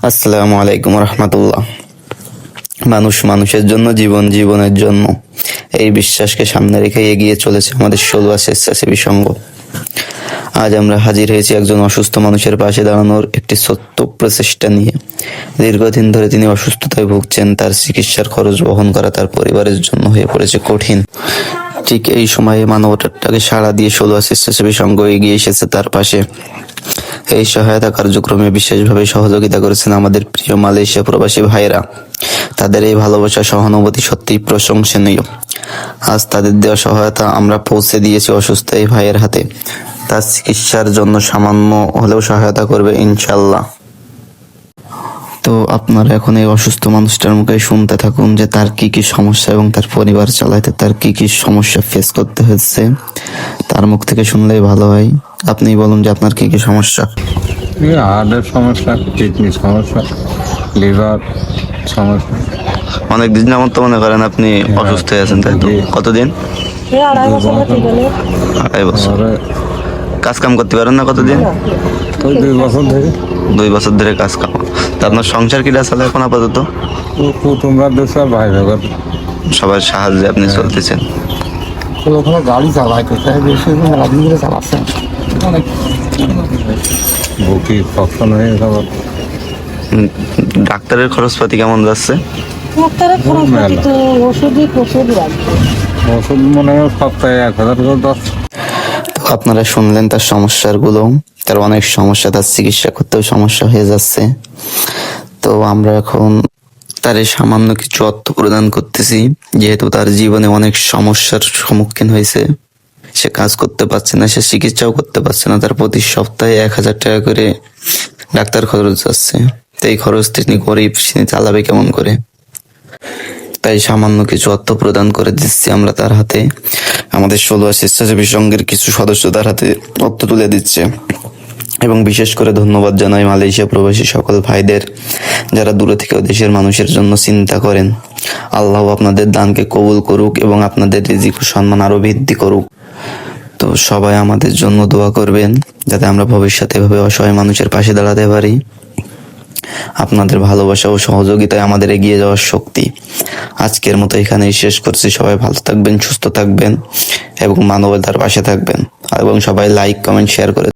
আসসালামু আলাইকুম রহমতুল্লাহ। মানুষ মানুষের জন্য, জীবন জীবনের জন্য, এই বিশ্বাসকে সামনে রেখে এগিয়ে চলেছে আমাদের ষোলোয়া স্বেচ্ছাসেবী সংঘ। আজ আমরা হাজির হয়েছি একজন অসুস্থ মানুষের পাশে দাঁড়ানোর একটি ছোট্ট প্রচেষ্টা নিয়ে। দীর্ঘদিন ধরে তিনি অসুস্থতায় ভুগছেন। তার চিকিৎসার খরচ বহন করা তার পরিবারের জন্য হয়ে পড়েছে কঠিন। ঠিক এই সময়ে মানবতাকে সাড়া দিয়ে ষোলোয়া স্বেচ্ছাসেবী সংঘ এগিয়ে এসেছে তার পাশে। এই সহায়তা কার্যক্রমে বিশেষভাবে সহযোগিতা করেছেন আমাদের প্রিয় মালয়েশিয়া প্রবাসী ভাইয়েরা। তাদের এই ভালোবাসা, সহানুভূতি সত্যিই প্রশংসনীয়। আজ তাদের দেওয়া সহায়তা আমরা পৌঁছে দিয়েছি অসুস্থ এই ভাইয়ের হাতে। তার চিকিৎসার জন্য সামান্য হলেও সহায়তা করবে ইনশাল্লাহ। তো আপনারা এখন এই অসুস্থ মানুষটার মুখে শুনতে থাকুন যে তার কি কি সমস্যা এবং তার পরিবার চালাইতে তার কি কি সমস্যা ফেস করতে হচ্ছে। তার মুখ থেকে শুনলেই ভালো হয়। আপনি বলুন যে আপনার কি কি সমস্যা। হার্টের সমস্যা, কিডনির সমস্যা, লিভার সমস্যা। অনেক দিন যেমন তো মনে করেন আপনি অসুস্থ হয়ে আছেন, তাই তো? কতদিন? আড়াই বছর। কাজ কাম করতে পারেন না কতদিন? তো 2 বছর ধরে। 2 বছর ধরে কাজ কাম। তা আপনার সংসার কিটা চলে এখন আপাতত? তোমরা দেশে ভাই ভাগ সবার সাহায্যে আপনি চলতেছেন। ওখানে গাড়ি চালাইতে চাই, বেশি রাজি করে চালাচ্ছেন অনেক বুকি ফকশন হয়ে গেল। ডাক্তারের খরচপাতি কেমন যাচ্ছে? ডাক্তারের খরচপাতি তো ওষুধই প্রচুর লাগবে। ওষুধ মনে হয় সপ্তাহে 1000 করে 10। তো আপনারা শুনলেন তার সমস্যাগুলো। তার অনেক সমস্যা, তার চিকিৎসা করতেও সমস্যা হয়ে যাচ্ছে। তো আমরা এখন তার এই সামান্য কিছু অর্থ প্রদান করতেছি, যেহেতু তার জীবনে অনেক সমস্যার সম্মুখীন হয়েছে। সে কাজ করতে পারছে না, সে চিকিৎসাও করতে পারছে না। তার প্রতি সপ্তাহে 1000 টাকা করে ডাক্তার খরচ যাচ্ছে। তো এই খরচ তিনি গরিব, তিনি চালাবে কেমন করে? তাই সামান্য কিছু অর্থ প্রদান করে দিচ্ছি আমরা তার হাতে। আমাদের ষোলোয়া স্বেচ্ছাসেবী সংঘের কিছু সদস্য তার হাতে অর্থ তুলে দিচ্ছে। এবং বিশেষ করে ধন্যবাদ জানাই মালয়েশিয়া প্রবাসী সকল ভাইদের, যারা দূরে থেকেও দেশের মানুষের জন্য চিন্তা করেন। আল্লাহ আপনাদের দানকে কবুল করুক এবং আপনাদের রিজিক ও সম্মান আরো বৃদ্ধি করুক। তো সবাই আমাদের জন্য দোয়া করবেন, যাতে আমরা ভবিষ্যতে এভাবে অসহায় মানুষের পাশে দাঁড়াতে পারি। আপনাদের ভালোবাসা ও সহযোগিতায় আমাদের এগিয়ে যাওয়ার শক্তি। আজকের মতো এখানেই শেষ করছি। সবাই ভালো থাকবেন, সুস্থ থাকবেন এবং মানবতার পাশে থাকবেন। এবং সবাই লাইক, কমেন্ট, শেয়ার করে